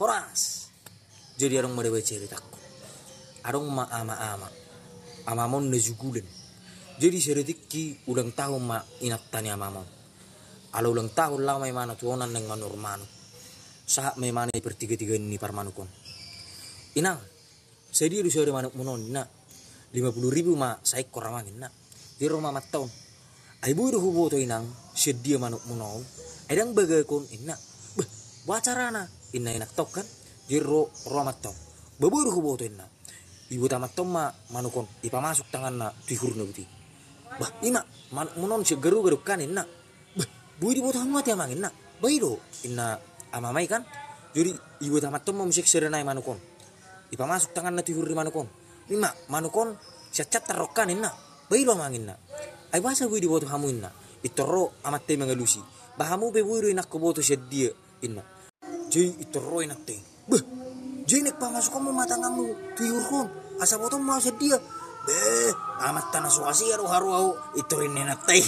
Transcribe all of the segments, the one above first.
horas. Jadi arong made ceritaku. Arong ma ama amamon na jugulen. Jadi seretiki ulang tahun ma inaktani amamon. Alo ulang tahun lama mana tuonan neng manur manu. Saat memana pertiga-tiga ini parmanukon. Inang, saya dia disuruh manuk munon nak 50.000 ma saya koramangin nak. Di rumah matton. Ai buru hubo to inang sedia manuk munon. Edang bagakon inna. Beh, wacarana inna enak tok kan. Di rumah matton. Baburu hubo to inna. Ibu tamatton ma manukon ipa masuk tangan na tihurna buti. Bah, ima manuk munon segeru-geru kan inna. Beh, bui di botang mati amangin nak. Baido inna amamai kan. Jadi ibu tamatton ma musik serenai manukon. Ipa masuk tangan na tihur di manukon. Ima manukon siacat terrokan inna. Baido amangin na. Ai basa bui di boto hamu inna. Itoro amat te mangalusi. Bahamu be bui inak ko boto sedia inna. Jadi itoro inak te. Beh, jadi nek pamasuk kamu matangamu tihurkon. Asa boto mau sedia. Beh, amat tanah suasi haru au itorin enak te.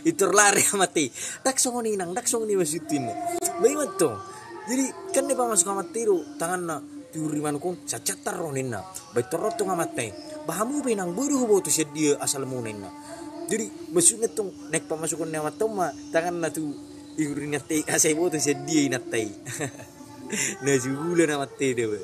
Itor lari amat te. Dak songo ni inang, dak songo ni masutin. Baimat to. Jadi kan ne pamasuk amat tiru tangan na tihur di manukon sacat taroninna. Bai torot to amat te. Bahamu pinang buru boto sedia asal munen na. Jadi maksudnya tuh nek pemasukan nama toma tangan na tu iurin nate asai boto sedia inatai. Na jugula nama te dewe.